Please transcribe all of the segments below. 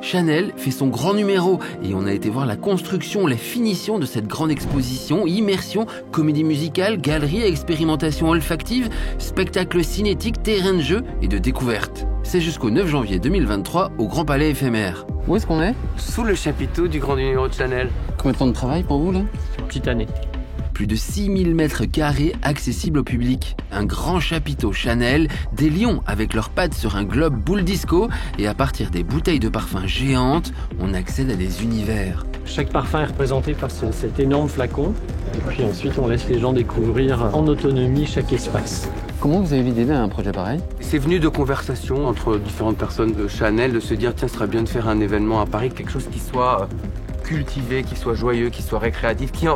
Chanel fait son grand numéro et on a été voir la construction, la finition de cette grande exposition, immersion, comédie musicale, galerie, expérimentation olfactive, spectacle cinétique, terrain de jeu et de découverte. C'est jusqu'au 9 janvier 2023 au Grand Palais éphémère. Où est-ce qu'on est ? Sous le chapiteau du grand numéro de Chanel. Combien de temps de travail pour vous là ? Petite année. Plus de 6000 mètres carrés accessibles au public. Un grand chapiteau Chanel, des lions avec leurs pattes sur un globe boule disco et à partir des bouteilles de parfum géantes, on accède à des univers. Chaque parfum est représenté par cet énorme flacon. Et puis ensuite, on laisse les gens découvrir en autonomie chaque espace. Comment vous avez eu l'idée d'un projet pareil ? C'est venu de conversations entre différentes personnes de Chanel, de se dire tiens, ce serait bien de faire un événement à Paris, quelque chose qui soit cultivé, qui soit joyeux, qui soit récréatif, qui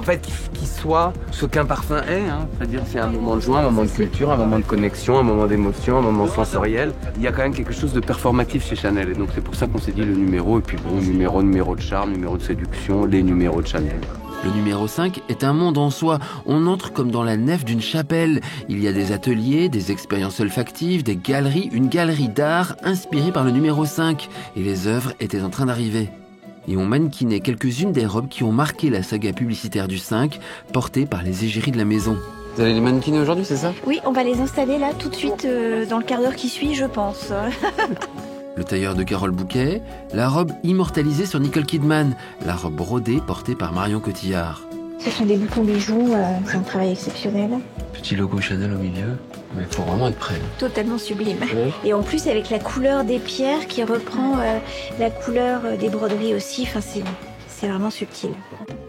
soit ce qu'un parfum est, hein. C'est-à-dire c'est un moment de joie, un moment de culture, un moment de connexion, un moment d'émotion, un moment sensoriel. Il y a quand même quelque chose de performatif chez Chanel et donc c'est pour ça qu'on s'est dit le numéro et puis bon, numéro de charme, numéro de séduction, les numéros de Chanel. Le numéro 5 est un monde en soi. On entre comme dans la nef d'une chapelle. Il y a des ateliers, des expériences olfactives, des galeries, une galerie d'art inspirée par le numéro 5. Et les œuvres étaient en train d'arriver. Et on mannequinait quelques-unes des robes qui ont marqué la saga publicitaire du 5, portées par les égéries de la maison. Vous allez les mannequiner aujourd'hui, c'est ça ? Oui, on va les installer là tout de suite dans le quart d'heure qui suit, je pense. Le tailleur de Carole Bouquet, la robe immortalisée sur Nicole Kidman, la robe brodée portée par Marion Cotillard. Ce sont des boutons bijoux, c'est un travail exceptionnel. Petit logo Chanel au milieu, mais il faut vraiment être prêt. Totalement sublime. Oui. Et en plus avec la couleur des pierres qui reprend la couleur des broderies aussi, enfin, c'est vraiment subtil.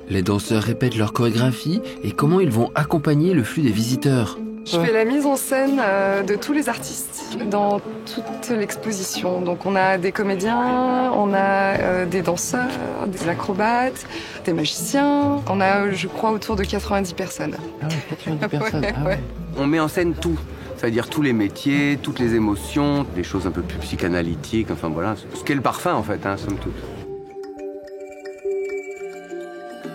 Les danseurs répètent leur chorégraphie et comment ils vont accompagner le flux des visiteurs. Je fais la mise en scène de tous les artistes dans toute l'exposition. Donc on a des comédiens, on a des danseurs, des acrobates, des magiciens. On a, je crois, autour de 90 personnes. Ah ouais, 90 personnes. Ouais, Ah ouais. ouais. On met en scène tout. C'est-à-dire tous les métiers, toutes les émotions, des choses un peu plus psychanalytiques, enfin voilà, ce qu'est le parfum en fait, hein, somme toute.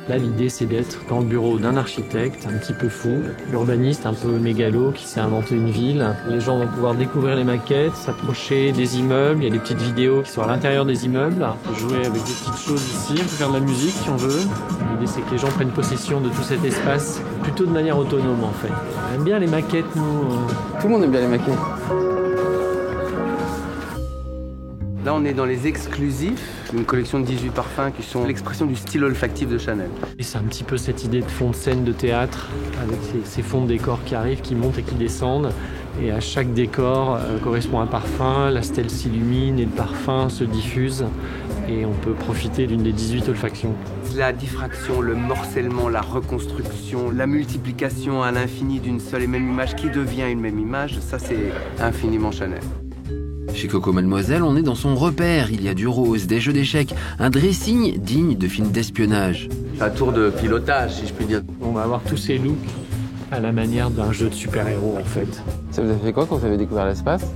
Là, l'idée, c'est d'être dans le bureau d'un architecte un petit peu fou, urbaniste un peu mégalo qui s'est inventé une ville. Les gens vont pouvoir découvrir les maquettes, s'approcher des immeubles. Il y a des petites vidéos qui sont à l'intérieur des immeubles. On peut jouer avec des petites choses ici, on peut faire de la musique si on veut. L'idée, c'est que les gens prennent possession de tout cet espace plutôt de manière autonome en fait. On aime bien les maquettes, nous. Tout le monde aime bien les maquettes. Là, on est dans les exclusifs, une collection de 18 parfums qui sont l'expression du style olfactif de Chanel. Et c'est un petit peu cette idée de fond de scène de théâtre, avec ces fonds de décor qui arrivent, qui montent et qui descendent. Et à chaque décor correspond un parfum, la stèle s'illumine et le parfum se diffuse. Et on peut profiter d'une des 18 olfactions. La diffraction, le morcellement, la reconstruction, la multiplication à l'infini d'une seule et même image qui devient une même image, ça c'est infiniment Chanel. Chez Coco Mademoiselle, on est dans son repère. Il y a du rose, des jeux d'échecs, un dressing digne de film d'espionnage. Un tour de pilotage, si je puis dire. On va avoir tous ces looks à la manière d'un jeu de super-héros en fait. Ça vous a fait quoi quand vous avez découvert l'espace ?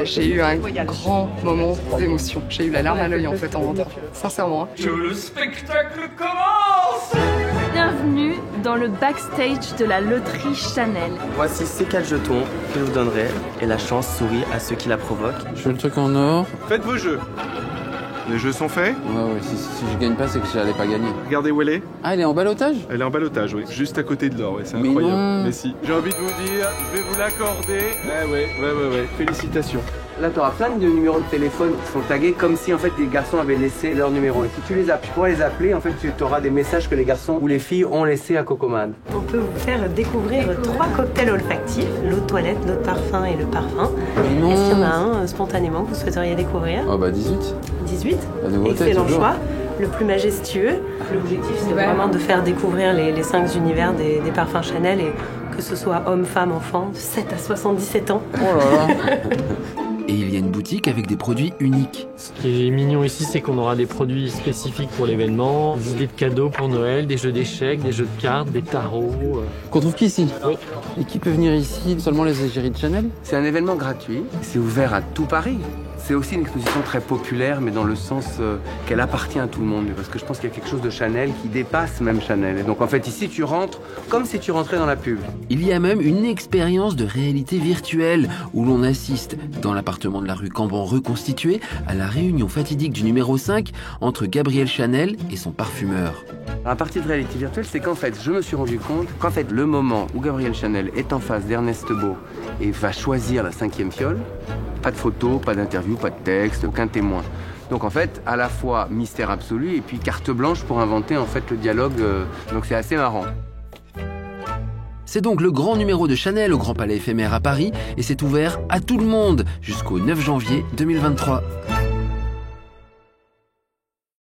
J'ai eu un grand moment d'émotion. J'ai eu la larme à l'œil en fait en rentrant. Sincèrement. Que le spectacle commence! Bienvenue dans le backstage de la loterie Chanel. Voici ces 4 jetons que je vous donnerai et la chance sourit à ceux qui la provoquent. Je veux le truc en or. Faites vos jeux. Les jeux sont faits. Ouais, si je gagne pas, c'est que j'allais pas gagner. Regardez où elle est. Ah, elle est en ballottage ? Elle est en ballottage, oui. Juste à côté de l'or, ouais. C'est Mais incroyable. non. Mais si. J'ai envie de vous dire, je vais vous l'accorder. Ouais. Félicitations. Là, tu auras plein de numéros de téléphone qui sont tagués comme si en fait les garçons avaient laissé leur numéro. Et si tu les appelles, tu pourras les appeler, en fait tu auras des messages que les garçons ou les filles ont laissés à Cocomad. On peut vous faire découvrir 3 cocktails olfactifs, l'eau de toilette, l'eau de parfum et le parfum. Non. Est-ce qu'il y en a un spontanément que vous souhaiteriez découvrir? Oh bah 18. 18. La nouveauté, Excellent toujours. choix. Le plus majestueux. L'objectif, c'est vraiment de faire découvrir les 5 univers des parfums Chanel, et que ce soit homme, femme, enfant, de 7 à 77 ans. Oh là là. Et il y a une boutique avec des produits uniques. Ce qui est mignon ici, c'est qu'on aura des produits spécifiques pour l'événement, des idées de cadeaux pour Noël, des jeux d'échecs, des jeux de cartes, des tarots. Qu'on trouve qu'ici. Oui. Et qui peut venir ici? Seulement les égéries de Chanel? C'est un événement gratuit, c'est ouvert à tout Paris. C'est aussi une exposition très populaire, mais dans le sens qu'elle appartient à tout le monde. Parce que je pense qu'il y a quelque chose de Chanel qui dépasse même Chanel. Et donc en fait ici tu rentres comme si tu rentrais dans la pub. Il y a même une expérience de réalité virtuelle où l'on assiste, dans l'appartement de la rue Cambon reconstitué, à la réunion fatidique du numéro 5 entre Gabriel Chanel et son parfumeur. La partie de réalité virtuelle, c'est qu'en fait, je me suis rendu compte qu'en fait, le moment où Gabriel Chanel est en face d'Ernest Beau et va choisir la 5e fiole, pas de photo, pas d'interview, pas de texte, aucun témoin. Donc en fait, à la fois mystère absolu et puis carte blanche pour inventer en fait le dialogue. Donc c'est assez marrant. C'est donc le grand numéro de Chanel au Grand Palais éphémère à Paris et c'est ouvert à tout le monde jusqu'au 9 janvier 2023.